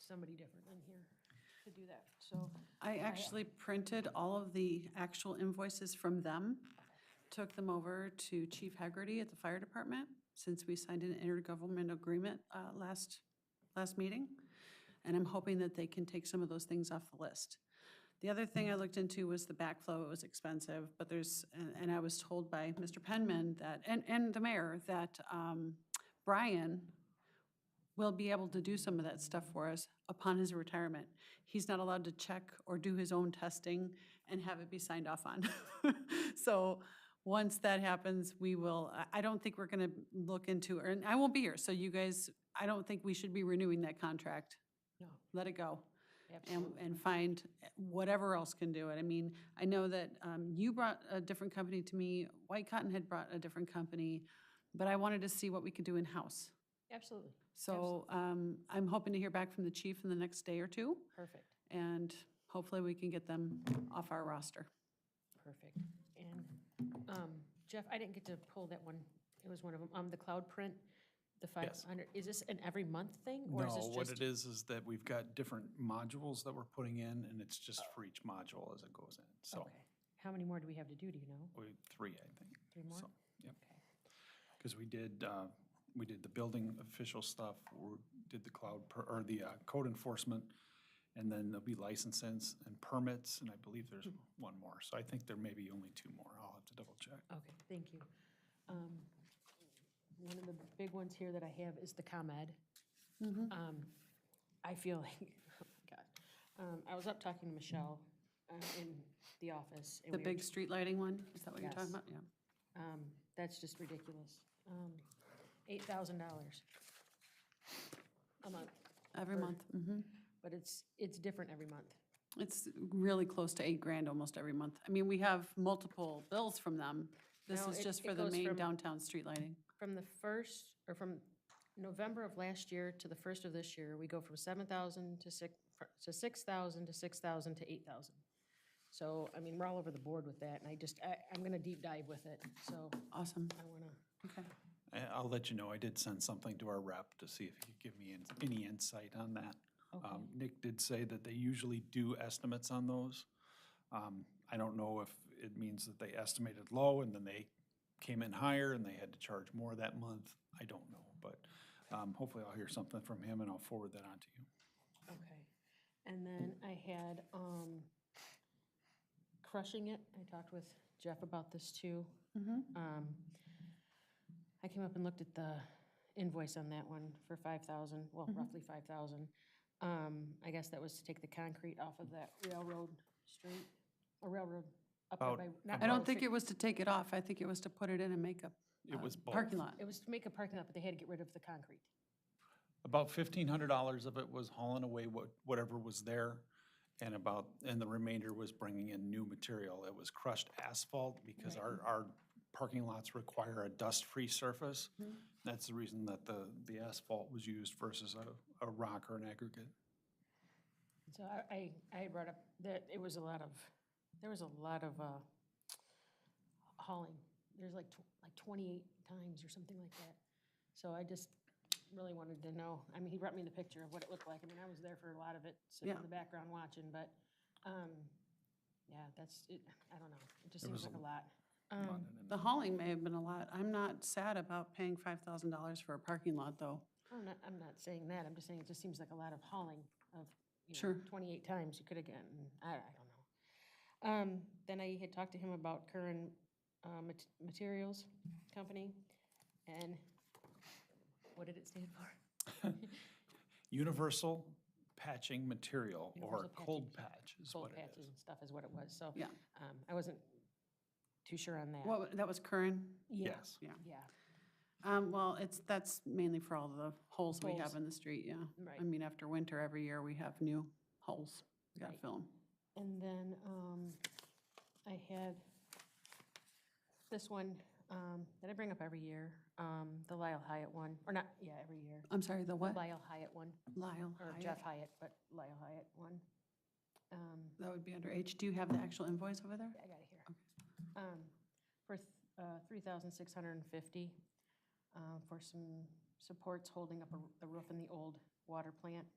somebody different in here to do that, so. I actually printed all of the actual invoices from them, took them over to Chief Haggerty at the fire department, since we signed an intergovernmental agreement last meeting. And I'm hoping that they can take some of those things off the list. The other thing I looked into was the backflow. It was expensive, but and I was told by Mr. Penman that, and the mayor, that Brian will be able to do some of that stuff for us upon his retirement. He's not allowed to check or do his own testing and have it be signed off on. So once that happens, we will, I don't think we're gonna look into, and I won't be here, so you guys, I don't think we should be renewing that contract. No, Let it go. absolutely. And find whatever else can do it. I mean, I know that you brought a different company to me, White Cotton had brought a different company, but I wanted to see what we could do in-house. Absolutely. So I'm hoping to hear back from the chief in the next day or two, Perfect, and hopefully we can get them off our roster. perfect. And Jeff, I didn't get to pull that one. It was one of them. The cloud print, the 500, is this an every month thing? Or is No, this what just? it is that we've got different modules that we're putting in, and it's just for each module as it goes in. So Okay. How many more do we have to do, do you know? 3, I think. 3 more? So, yep. Okay. Because we did the building official stuff, we did the or the code enforcement, and then there'll be licenses and permits, and I believe there's one more. So I think there may be only 2 more. I'll have to double check. Okay, thank you. One of the big ones here that I have is the ComEd. I feel like, oh my God. I was up talking to Michelle in the office. And The we were big street lighting one, is that what you're talking Yes. about? Yeah. That's just ridiculous. $8,000 a month, Every For- month, mhm. but it's different every month. It's really close to $8,000 almost every month. I mean, we have multiple bills from them. This No, is it- just it for the goes main from- downtown street lighting. From November of last year to the first of this year, we go from 7,000 to 6,000 to 6,000 to 8,000. So, I mean, we're all over the board with that, and I'm gonna deep dive with it, so Awesome, I wanna, okay. I'll let you know, I did send something to our rep to see if he could give me any insight on that. Okay. Nick did say that they usually do estimates on those. I don't know if it means that they estimated low and then they came in higher and they had to charge more that month. I don't know, but hopefully I'll hear something from him and I'll forward that on to you. okay. And then I had, crushing it, I talked with Jeff about this too. I came up and looked at the invoice on that one for 5,000, well, roughly 5,000. I guess that was to take the concrete off of that railroad street, or railroad up there About- by, not I don't Railroad think Street. it was to take it off. I think it was to put it in and make a It was both. parking lot. It was to make a parking lot, but they had to get rid of the concrete. About $1,500 of it was hauling away whatever was there, and the remainder was bringing in new material. It was crushed asphalt because our parking lots require a dust-free surface. That's the reason that the asphalt was used versus a rock or an aggregate. So I had brought up that there was a lot of hauling. There's like 28 times or something like that. So I just really wanted to know, I mean, he brought me the picture of what it looked like. I mean, I was there for a lot of it, sitting in Yeah. the background watching, but, yeah, that's, it. I don't know. It just It seems was like a lot. The hauling may have been a lot. I'm not sad about paying $5,000 for a parking lot, though. I'm not saying that. I'm just saying it just seems like a lot of hauling of, Sure. 28 times you could have gotten, I don't know. Then I had talked to him about Curran Materials Company, and what did it stand for? Universal patching material, or Universal cold patching. patch is Cold what it patches is. and stuff is what it was, so. Yeah. I wasn't too sure on that. What, that was Curran? Yeah, Yes. Yeah. yeah, Well, that's mainly for all the holes we have Holes. in the street, yeah. Right. I mean, after winter, every year, we have new holes. We gotta Right. fill 'em. and then, I had this one, that I bring up every year, the Lyle Hyatt one, or not, yeah, every year. I'm sorry, the what? Lyle Hyatt one, Lyle or Hyatt. Jeff Hyatt, but Lyle Hyatt one. That would be under H. Do you have the actual invoice over there? I got it here. For $3,650, for some supports holding up the roof in the old water plant.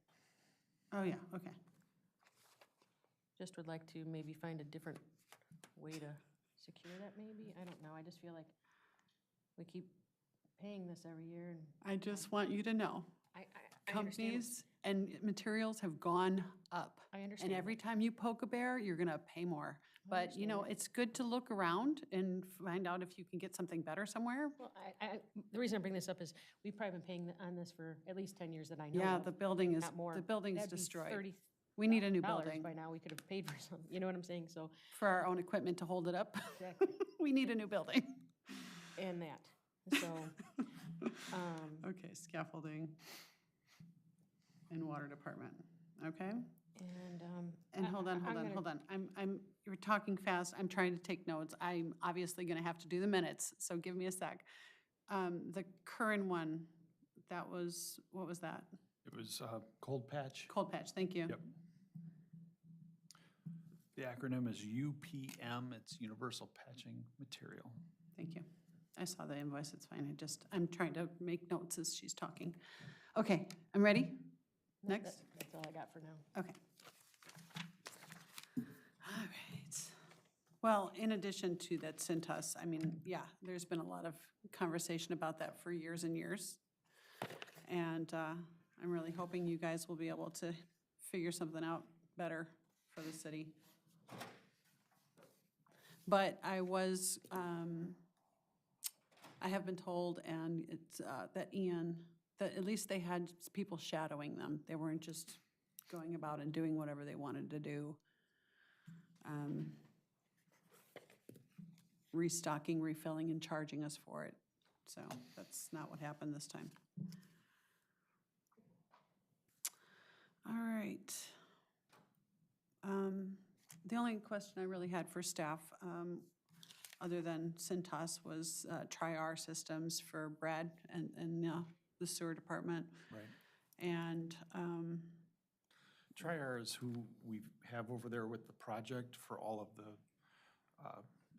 Oh, yeah, okay. Just would like to maybe find a different way to secure that maybe. I don't know. I just feel like we keep paying this every year and I just want you to know, I understand. companies and materials have gone up. I understand. And every time you poke a bear, you're gonna pay more. I But, you know, understand it's good to look around and find out if you can get something better somewhere. Well, the reason I bring this up is we've probably been paying on this for at least 10 years that I know Yeah, of, the building is, not more. the building's That'd be destroyed. $30 We need a new dollars building by now. We could have paid for some, you know what I'm saying? So, for our own equipment to hold it up. exactly. We need a new building. And that. So, Okay, scaffolding and water department, okay? And I- hold on, I'm hold on, gonna- hold on. You're talking fast. I'm trying to take notes. I'm obviously gonna have to do the minutes, so give me a sec. The current one, that was, what was that? It was Cold Patch. Cold patch, thank you. Yep. The acronym is UPM. It's Universal Patching Material. Thank you. I saw the invoice, it's fine. I'm trying to make notes as she's talking. Okay, I'm ready? no, Next. That's all I got for now. Okay. All right. Well, in addition to that Cintas, I mean, yeah, there's been a lot of conversation about that for years and years. And I'm really hoping you guys will be able to figure something out better for the city. But I have been told, and it's, that Ian, that at least they had people shadowing them. They weren't just going about and doing whatever they wanted to do. Restocking, refilling, and charging us for it. So that's not what happened this time. All right. The only question I really had for staff, other than Cintas, was Tri-R Systems for Brad and the sewer department. Right. And Tri-R is who we have over there with the project for all of the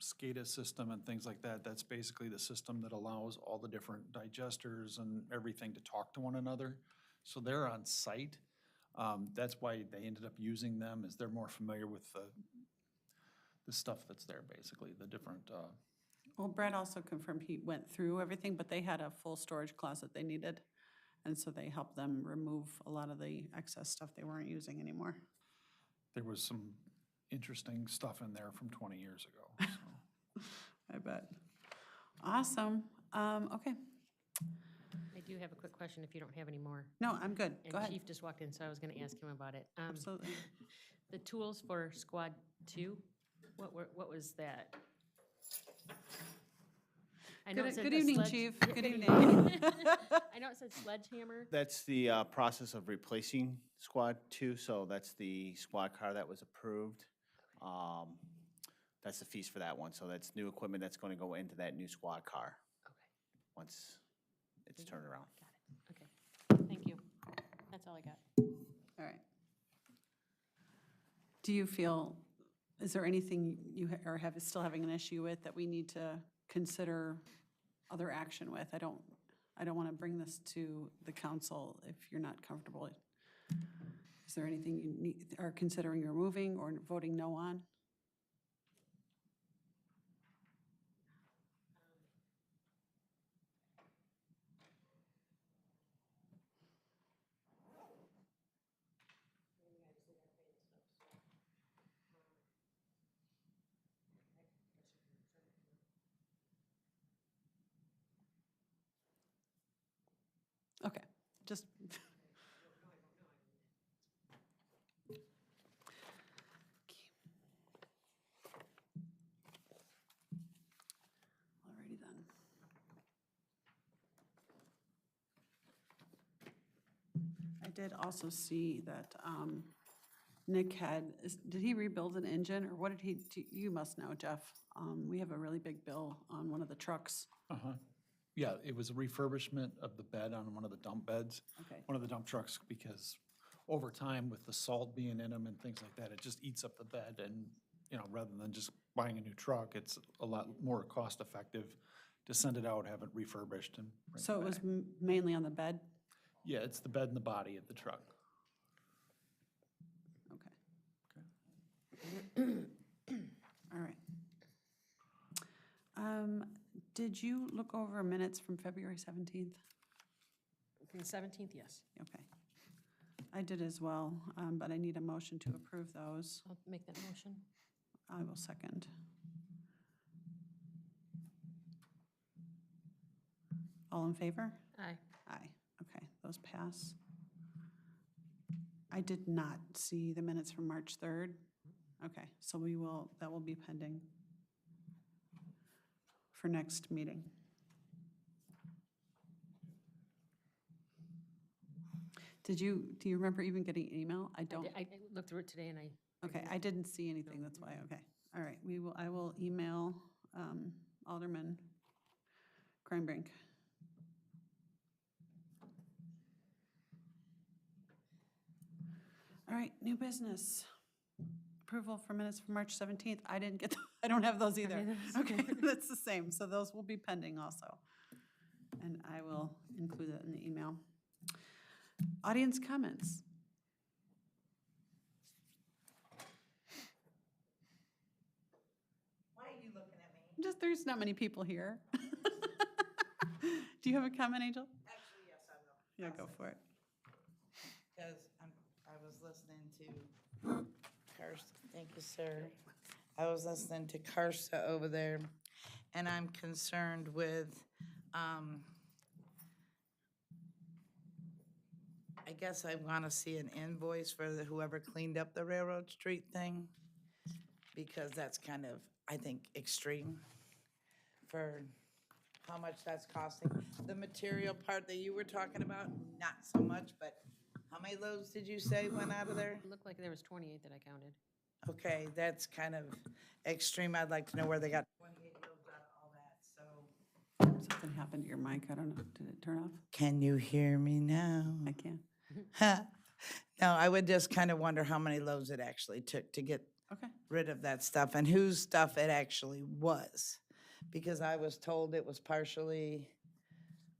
SCADA system and things like that. That's basically the system that allows all the different digesters and everything to talk to one another. So they're on site. That's why they ended up using them, is they're more familiar with the stuff that's there, basically, the different, well, Brad also confirmed he went through everything, but they had a full storage closet they needed. And so they helped them remove a lot of the excess stuff they weren't using anymore. there was some interesting stuff in there from 20 years ago, so. I bet. Awesome. Okay. I do have a quick question if you don't have any more. No, I'm good. And Go ahead. Chief just walked in, so I was going to ask him about it. Absolutely. The tools for Squad 2, what was that? I know it said Good the evening, sledge- Chief. Yeah, Good evening. I know it said sledgehammer. That's the process of replacing Squad 2, so that's the squad car that was approved. That's the fees for that one, so that's new equipment that's going to go into that new squad car Okay, once it's turned around. got it. Okay, thank you. That's all I got. All right. Do you feel, is there anything you are still having an issue with that we need to consider other action with? I don't want to bring this to the council if you're not comfortable. Is there anything you are considering removing or voting no on? Okay, just. Alrighty then. I did also see that Nick did he rebuild an engine, or what did you must know, Jeff. We have a really big bill on one of the trucks. Uh-huh. Yeah, it was a refurbishment of the bed on one of the dump beds. Okay. One of the dump trucks, because over time with the salt being in them and things like that, it just eats up the bed. And, you know, rather than just buying a new truck, it's a lot more cost effective to send it out, have it refurbished and bring So it was back. mainly on the bed? Yeah, it's the bed and the body of the truck. did you look over minutes from February 17th? From the 17th, yes. Okay. I did as well, but I need a motion to approve those. I'll make that motion. I will second. All in favor? Aye. Aye. Okay, those pass. I did not see the minutes from March 3rd. Okay, so that will be pending for next meeting. Do you remember even getting an email? I don't. I looked through it today and Okay, I didn't see anything, that's why, okay. All right, I will email Alderman Kreinbrink. All right, new business. Approval for minutes for March 17th. I didn't get, I don't have those either. Okay, that's the same, so those will be pending also. And I will include that in the email. Audience comments. Why are you looking at me? Just, there's not many people here. Do you have a comment, Angel? Actually, yes, I will. Yeah, go for it. Because I was listening to Karsta, thank you, sir. I was listening to Karsta over there, and I'm concerned with, I guess I want to see an invoice for whoever cleaned up the Railroad Street thing, because that's kind of, I think, extreme for how much that's costing. The material part that you were talking about, not so much, but how many loads did you say went out of there? It looked like there was 28 that I counted. Okay, that's kind of extreme. I'd like to know where they got 28 loads out of all that, so. Something happened to your mic, I don't know, did it turn off? Can you hear me now? I can. No, I would just kind of wonder how many loads it actually took to get Okay, rid of that stuff and whose stuff it actually was. Because I was told it was partially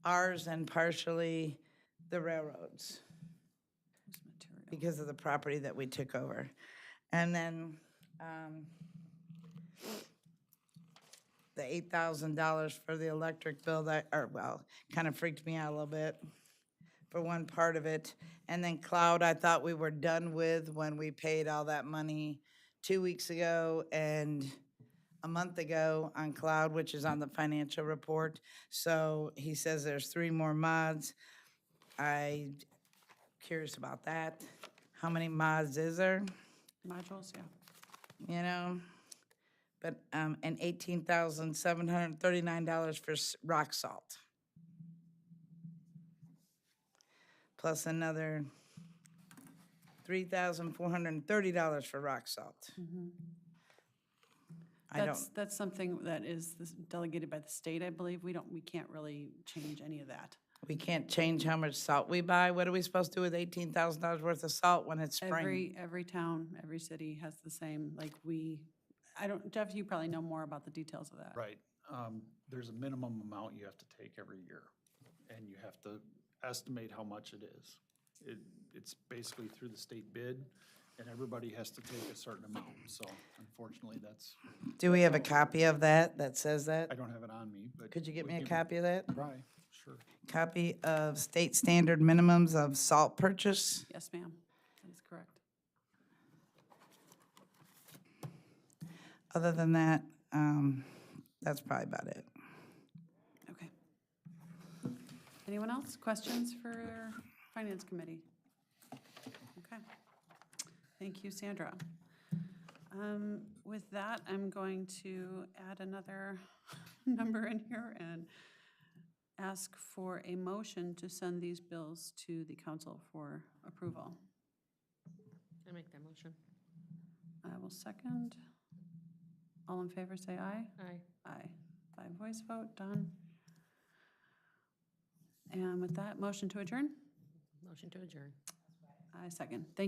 ours and partially the railroads here's material. because of the property that we took over. And then the $8,000 for the electric bill kind of freaked me out a little bit for one part of it. And then Cloud, I thought we were done with when we paid all that money 2 weeks ago and a month ago on Cloud, which is on the financial report. So he says there's 3 more mods. I'm curious about that. How many mods is there? Modules, yeah. You know? But, and $18,739 for rock salt. Plus another $3,430 for rock salt. I don't, That's something that is delegated by the state, I believe. We can't really change any of that. we can't change how much salt we buy. What are we supposed to do with $18,000 worth of salt when it's spring? Every town, every city has the same, like Jeff, you probably know more about the details of that. Right. There's a minimum amount you have to take every year, and you have to estimate how much it is. It's basically through the state bid, and everybody has to take a certain amount, so unfortunately, that's, Do we have a copy of that says that? I don't have it on me, but. Could you get we me a can copy of that? Try, sure. Copy of state standard minimums of salt purchase? Yes, ma'am. That is correct. Other than that, that's probably about it. Okay. Anyone else? Questions for Finance Committee? Okay. Thank you, Sandra. With that, I'm going to add another number in here and ask for a motion to send these bills to the council for approval. I make that motion. I will second. All in favor, say aye. Aye. Aye. 5-voice vote, done. And with that, motion to adjourn? Motion to adjourn. I second. Thank you.